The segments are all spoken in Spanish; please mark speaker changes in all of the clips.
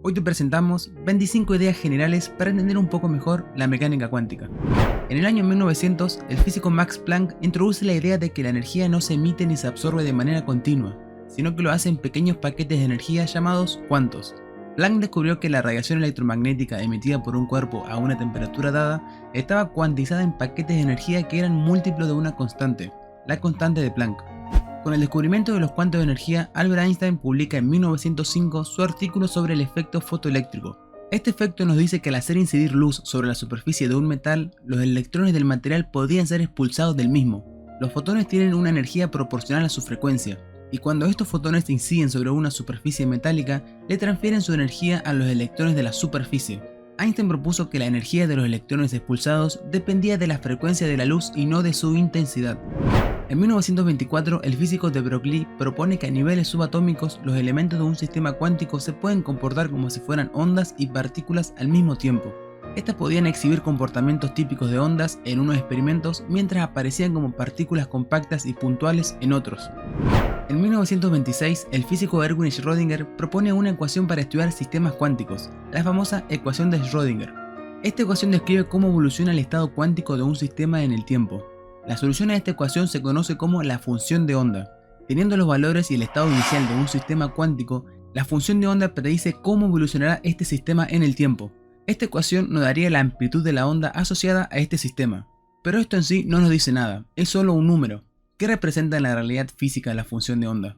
Speaker 1: Hoy te presentamos 25 ideas generales para entender un poco mejor la mecánica cuántica. En el año 1900, el físico Max Planck introduce la idea de que la energía no se emite ni se absorbe de manera continua, sino que lo hace en pequeños paquetes de energía llamados cuantos. Planck descubrió que la radiación electromagnética emitida por un cuerpo a una temperatura dada estaba cuantizada en paquetes de energía que eran múltiplos de una constante, la constante de Planck. Con el descubrimiento de los cuantos de energía, Albert Einstein publica en 1905 su artículo sobre el efecto fotoeléctrico. Este efecto nos dice que al hacer incidir luz sobre la superficie de un metal, los electrones del material podrían ser expulsados del mismo. Los fotones tienen una energía proporcional a su frecuencia, y cuando estos fotones inciden sobre una superficie metálica, le transfieren su energía a los electrones de la superficie. Einstein propuso que la energía de los electrones expulsados dependía de la frecuencia de la luz y no de su intensidad. En 1924, el físico de Broglie propone que a niveles subatómicos los elementos de un sistema cuántico se pueden comportar como si fueran ondas y partículas al mismo tiempo. Estas podían exhibir comportamientos típicos de ondas en unos experimentos mientras aparecían como partículas compactas y puntuales en otros. En 1926, el físico Erwin Schrödinger propone una ecuación para estudiar sistemas cuánticos, la famosa ecuación de Schrödinger. Esta ecuación describe cómo evoluciona el estado cuántico de un sistema en el tiempo. La solución a esta ecuación se conoce como la función de onda. Teniendo los valores y el estado inicial de un sistema cuántico, la función de onda predice cómo evolucionará este sistema en el tiempo. Esta ecuación nos daría la amplitud de la onda asociada a este sistema. Pero esto en sí no nos dice nada, es solo un número. ¿Qué representa en la realidad física la función de onda?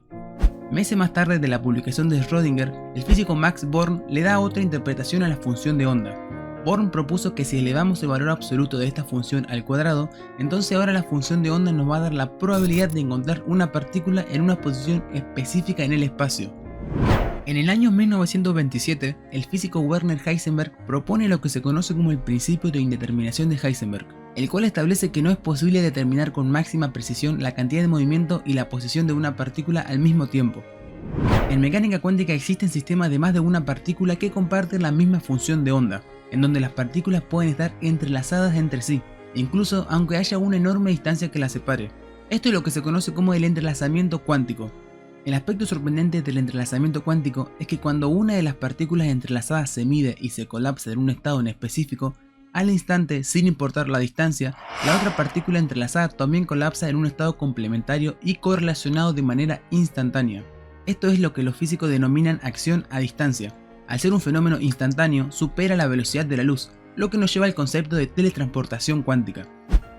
Speaker 1: Meses más tarde de la publicación de Schrödinger, el físico Max Born le da otra interpretación a la función de onda. Born propuso que si elevamos el valor absoluto de esta función al cuadrado, entonces ahora la función de onda nos va a dar la probabilidad de encontrar una partícula en una posición específica en el espacio. En el año 1927, el físico Werner Heisenberg propone lo que se conoce como el principio de indeterminación de Heisenberg, el cual establece que no es posible determinar con máxima precisión la cantidad de movimiento y la posición de una partícula al mismo tiempo. En mecánica cuántica existen sistemas de más de una partícula que comparten la misma función de onda, en donde las partículas pueden estar entrelazadas entre sí, incluso aunque haya una enorme distancia que las separe. Esto es lo que se conoce como el entrelazamiento cuántico. El aspecto sorprendente del entrelazamiento cuántico es que cuando una de las partículas entrelazadas se mide y se colapsa en un estado en específico, al instante, sin importar la distancia, la otra partícula entrelazada también colapsa en un estado complementario y correlacionado de manera instantánea. Esto es lo que los físicos denominan acción a distancia. Al ser un fenómeno instantáneo, supera la velocidad de la luz, lo que nos lleva al concepto de teletransportación cuántica.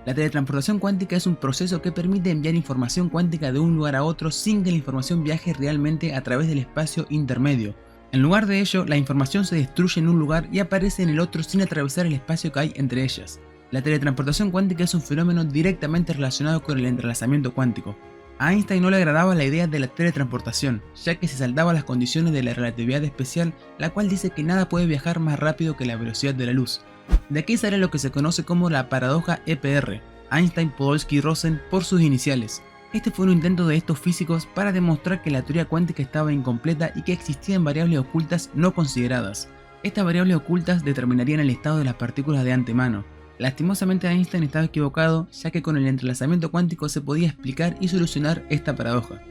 Speaker 1: La teletransportación cuántica es un proceso que permite enviar información cuántica de un lugar a otro sin que la información viaje realmente a través del espacio intermedio. En lugar de ello, la información se destruye en un lugar y aparece en el otro sin atravesar el espacio que hay entre ellas. La teletransportación cuántica es un fenómeno directamente relacionado con el entrelazamiento cuántico. A Einstein no le agradaba la idea de la teletransportación, ya que se saltaba las condiciones de la relatividad especial, la cual dice que nada puede viajar más rápido que la velocidad de la luz. De aquí sale lo que se conoce como la paradoja EPR, Einstein, Podolsky y Rosen por sus iniciales. Este fue un intento de estos físicos para demostrar que la teoría cuántica estaba incompleta y que existían variables ocultas no consideradas. Estas variables ocultas determinarían el estado de las partículas de antemano. Lastimosamente Einstein estaba equivocado, ya que con el entrelazamiento cuántico se podía explicar y solucionar esta paradoja.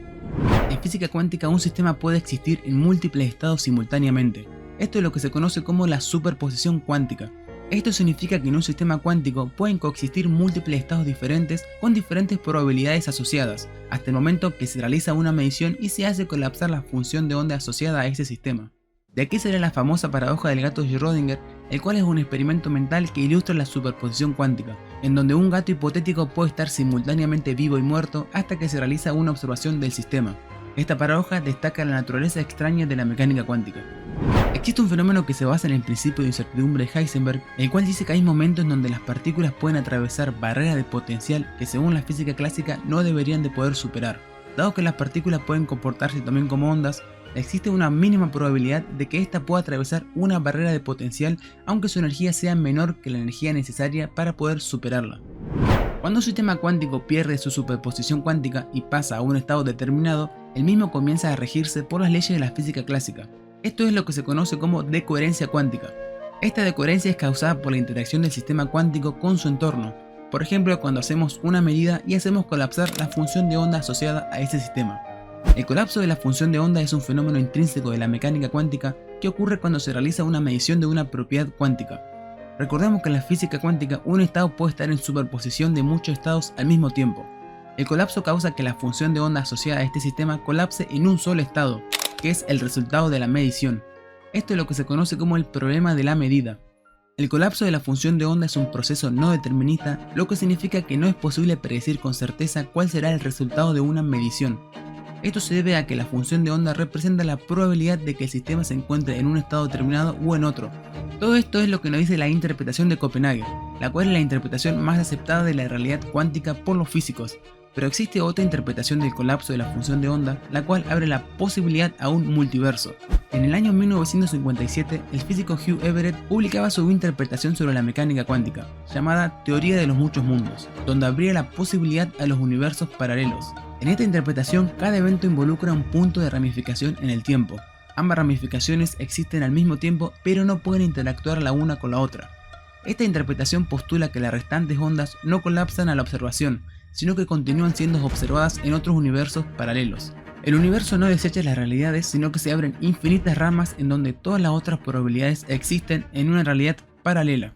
Speaker 1: En física cuántica un sistema puede existir en múltiples estados simultáneamente. Esto es lo que se conoce como la superposición cuántica. Esto significa que en un sistema cuántico pueden coexistir múltiples estados diferentes con diferentes probabilidades asociadas, hasta el momento que se realiza una medición y se hace colapsar la función de onda asociada a ese sistema. De aquí sale la famosa paradoja del gato de Schrödinger, el cual es un experimento mental que ilustra la superposición cuántica, en donde un gato hipotético puede estar simultáneamente vivo y muerto hasta que se realiza una observación del sistema. Esta paradoja destaca la naturaleza extraña de la mecánica cuántica. Existe un fenómeno que se basa en el principio de incertidumbre de Heisenberg, el cual dice que hay momentos en donde las partículas pueden atravesar barreras de potencial que según la física clásica no deberían de poder superar. Dado que las partículas pueden comportarse también como ondas, existe una mínima probabilidad de que ésta pueda atravesar una barrera de potencial aunque su energía sea menor que la energía necesaria para poder superarla. Cuando un sistema cuántico pierde su superposición cuántica y pasa a un estado determinado, el mismo comienza a regirse por las leyes de la física clásica. Esto es lo que se conoce como decoherencia cuántica. Esta decoherencia es causada por la interacción del sistema cuántico con su entorno. Por ejemplo, cuando hacemos una medida y hacemos colapsar la función de onda asociada a ese sistema. El colapso de la función de onda es un fenómeno intrínseco de la mecánica cuántica que ¿qué ocurre cuando se realiza una medición de una propiedad cuántica? Recordemos que en la física cuántica un estado puede estar en superposición de muchos estados al mismo tiempo. El colapso causa que la función de onda asociada a este sistema colapse en un solo estado, que es el resultado de la medición. Esto es lo que se conoce como el problema de la medida. El colapso de la función de onda es un proceso no determinista, lo que significa que no es posible predecir con certeza cuál será el resultado de una medición. Esto se debe a que la función de onda representa la probabilidad de que el sistema se encuentre en un estado determinado o en otro. Todo esto es lo que nos dice la interpretación de Copenhague, la cual es la interpretación más aceptada de la realidad cuántica por los físicos. Pero existe otra interpretación del colapso de la función de onda, la cual abre la posibilidad a un multiverso. En el año 1957, el físico Hugh Everett publicaba su interpretación sobre la mecánica cuántica, llamada Teoría de los Muchos Mundos, donde abría la posibilidad a los universos paralelos. En esta interpretación, cada evento involucra un punto de ramificación en el tiempo. Ambas ramificaciones existen al mismo tiempo, pero no pueden interactuar la una con la otra. Esta interpretación postula que las restantes ondas no colapsan a la observación, sino que continúan siendo observadas en otros universos paralelos. El universo no desecha las realidades, sino que se abren infinitas ramas en donde todas las otras probabilidades existen en una realidad paralela.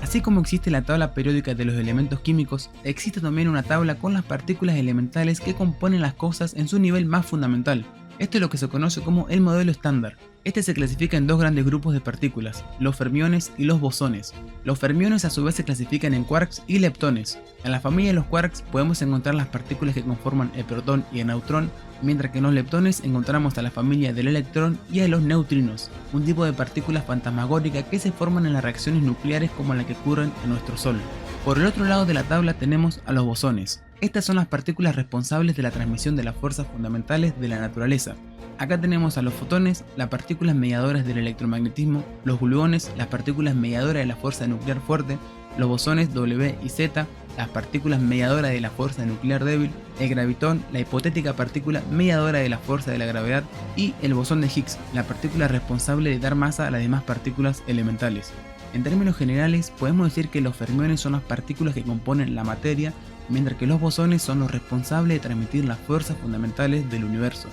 Speaker 1: Así como existe la tabla periódica de los elementos químicos, existe también una tabla con las partículas elementales que componen las cosas en su nivel más fundamental. Esto es lo que se conoce como el modelo estándar. Este se clasifica en dos grandes grupos de partículas, los fermiones y los bosones. Los fermiones a su vez se clasifican en quarks y leptones. En la familia de los quarks podemos encontrar las partículas que conforman el protón y el neutrón, mientras que en los leptones encontramos a la familia del electrón y a los neutrinos, un tipo de partículas fantasmagóricas que se forman en las reacciones nucleares como las que ocurren en nuestro Sol. Por el otro lado de la tabla tenemos a los bosones. Estas son las partículas responsables de la transmisión de las fuerzas fundamentales de la naturaleza. Acá tenemos a los fotones, las partículas mediadoras del electromagnetismo, los gluones, las partículas mediadoras de la fuerza nuclear fuerte, los bosones W y Z, las partículas mediadoras de la fuerza nuclear débil, el gravitón, la hipotética partícula mediadora de la fuerza de la gravedad, y el bosón de Higgs, la partícula responsable de dar masa a las demás partículas elementales. En términos generales, podemos decir que los fermiones son las partículas que componen la materia, mientras que los bosones son los responsables de transmitir las fuerzas fundamentales del universo.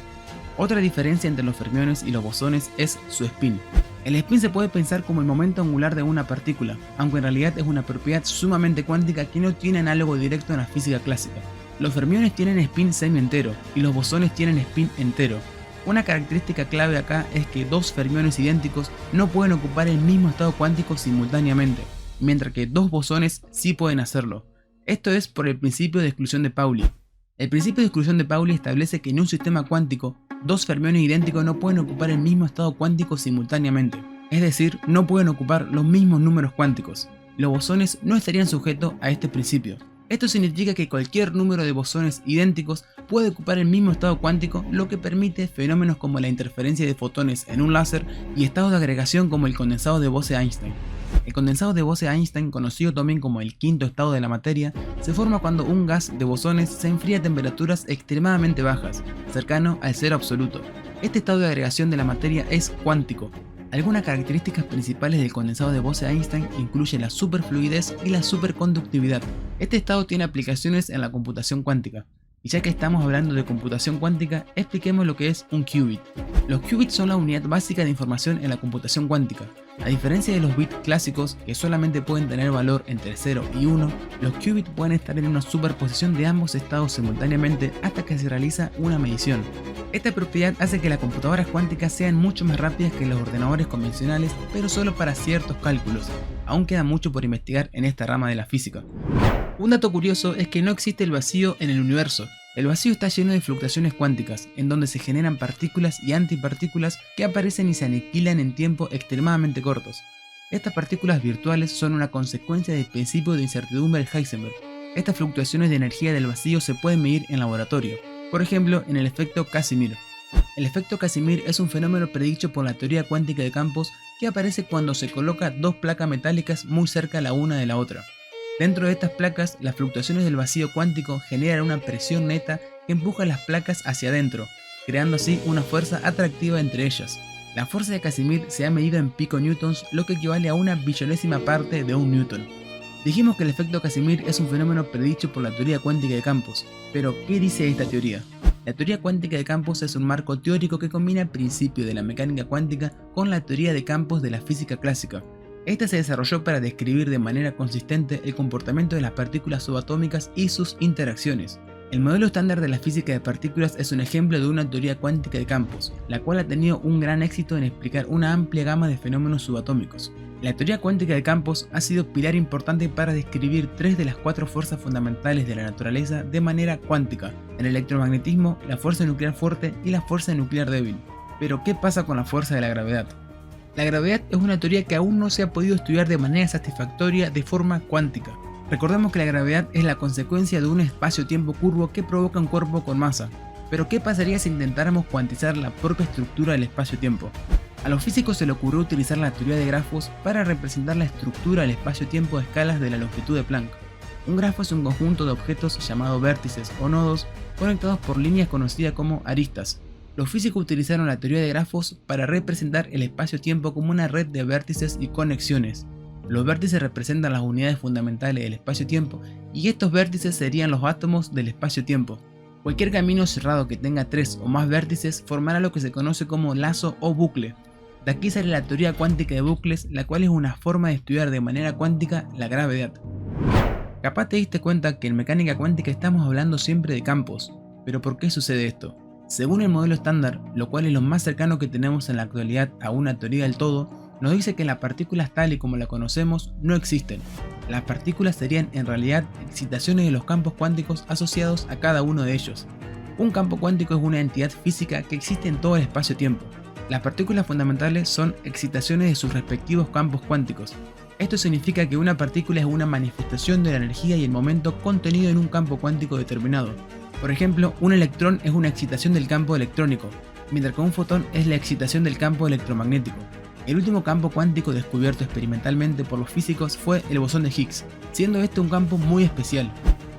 Speaker 1: Otra diferencia entre los fermiones y los bosones es su spin. El spin se puede pensar como el momento angular de una partícula, aunque en realidad es una propiedad sumamente cuántica que no tiene análogo directo en la física clásica. Los fermiones tienen spin semi-entero y los bosones tienen spin entero. Una característica clave acá es que dos fermiones idénticos no pueden ocupar el mismo estado cuántico simultáneamente, mientras que dos bosones sí pueden hacerlo. Esto es por el principio de exclusión de Pauli. El principio de exclusión de Pauli establece que en un sistema cuántico, dos fermiones idénticos no pueden ocupar el mismo estado cuántico simultáneamente, es decir, no pueden ocupar los mismos números cuánticos. Los bosones no estarían sujetos a este principio. Esto significa que cualquier número de bosones idénticos puede ocupar el mismo estado cuántico, lo que permite fenómenos como la interferencia de fotones en un láser y estados de agregación como el condensado de Bose-Einstein. El condensado de Bose-Einstein, conocido también como el quinto estado de la materia, se forma cuando un gas de bosones se enfría a temperaturas extremadamente bajas, cercano al cero absoluto. Este estado de agregación de la materia es cuántico. Algunas características principales del condensado de Bose-Einstein incluyen la superfluidez y la superconductividad. Este estado tiene aplicaciones en la computación cuántica. Y ya que estamos hablando de computación cuántica, expliquemos lo que es un qubit. Los qubits son la unidad básica de información en la computación cuántica. A diferencia de los bits clásicos, que solamente pueden tener valor entre 0 y 1, los qubits pueden estar en una superposición de ambos estados simultáneamente hasta que se realiza una medición. Esta propiedad hace que las computadoras cuánticas sean mucho más rápidas que los ordenadores convencionales, pero solo para ciertos cálculos. Aún queda mucho por investigar en esta rama de la física. Un dato curioso es que no existe el vacío en el universo. El vacío está lleno de fluctuaciones cuánticas, en donde se generan partículas y antipartículas que aparecen y se aniquilan en tiempos extremadamente cortos. Estas partículas virtuales son una consecuencia del principio de incertidumbre de Heisenberg. Estas fluctuaciones de energía del vacío se pueden medir en laboratorio, por ejemplo en el efecto Casimir. El efecto Casimir es un fenómeno predicho por la teoría cuántica de campos que aparece cuando se coloca dos placas metálicas muy cerca la una de la otra. Dentro de estas placas, las fluctuaciones del vacío cuántico generan una presión neta que empuja las placas hacia adentro, creando así una fuerza atractiva entre ellas. La fuerza de Casimir se ha medido en piconewtons, lo que equivale a una billonésima parte de un newton. Dijimos que el efecto Casimir es un fenómeno predicho por la teoría cuántica de campos, pero ¿qué dice esta teoría? La teoría cuántica de campos es un marco teórico que combina el principio de la mecánica cuántica con la teoría de campos de la física clásica. Esta se desarrolló para describir de manera consistente el comportamiento de las partículas subatómicas y sus interacciones. El modelo estándar de la física de partículas es un ejemplo de una teoría cuántica de campos, la cual ha tenido un gran éxito en explicar una amplia gama de fenómenos subatómicos. La teoría cuántica de campos ha sido pilar importante para describir 3 de las 4 fuerzas fundamentales de la naturaleza de manera cuántica: el electromagnetismo, la fuerza nuclear fuerte y la fuerza nuclear débil. Pero ¿qué pasa con la fuerza de la gravedad? La gravedad es una teoría que aún no se ha podido estudiar de manera satisfactoria de forma cuántica. Recordemos que la gravedad es la consecuencia de un espacio-tiempo curvo que provoca un cuerpo con masa. Pero ¿qué pasaría si intentáramos cuantizar la propia estructura del espacio-tiempo? A los físicos se le ocurrió utilizar la teoría de grafos para representar la estructura del espacio-tiempo a escalas de la longitud de Planck. Un grafo es un conjunto de objetos llamado vértices o nodos conectados por líneas conocidas como aristas. Los físicos utilizaron la teoría de grafos para representar el espacio-tiempo como una red de vértices y conexiones. Los vértices representan las unidades fundamentales del espacio-tiempo y estos vértices serían los átomos del espacio-tiempo. Cualquier camino cerrado que tenga 3 o más vértices formará lo que se conoce como lazo o bucle. De aquí sale la teoría cuántica de bucles, la cual es una forma de estudiar de manera cuántica la gravedad. Capaz te diste cuenta que en mecánica cuántica estamos hablando siempre de campos, pero ¿por qué sucede esto? Según el modelo estándar, lo cual es lo más cercano que tenemos en la actualidad a una teoría del todo, nos dice que las partículas tal y como la conocemos no existen. Las partículas serían en realidad excitaciones de los campos cuánticos asociados a cada uno de ellos. Un campo cuántico es una entidad física que existe en todo el espacio-tiempo. Las partículas fundamentales son excitaciones de sus respectivos campos cuánticos. Esto significa que una partícula es una manifestación de la energía y el momento contenido en un campo cuántico determinado. Por ejemplo, un electrón es una excitación del campo electrónico, mientras que un fotón es la excitación del campo electromagnético. El último campo cuántico descubierto experimentalmente por los físicos fue el bosón de Higgs, siendo este un campo muy especial.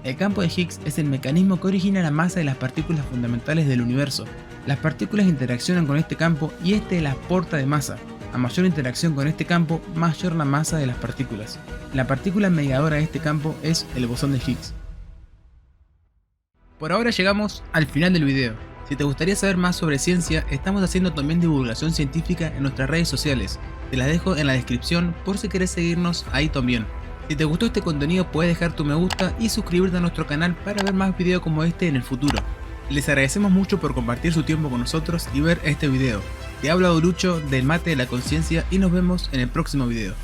Speaker 1: El campo de Higgs es el mecanismo que origina la masa de las partículas fundamentales del universo. Las partículas interaccionan con este campo y este las aporta de masa. A mayor interacción con este campo, mayor la masa de las partículas. La partícula mediadora de este campo es el bosón de Higgs. Por ahora llegamos al final del video. Si te gustaría saber más sobre ciencia, estamos haciendo también divulgación científica en nuestras redes sociales. Te las dejo en la descripción por si querés seguirnos ahí también. Si te gustó este contenido, puedes dejar tu me gusta y suscribirte a nuestro canal para ver más videos como este en el futuro. Les agradecemos mucho por compartir su tiempo con nosotros y ver este video. Te ha hablado Lucho del Mate de la Conciencia y nos vemos en el próximo video.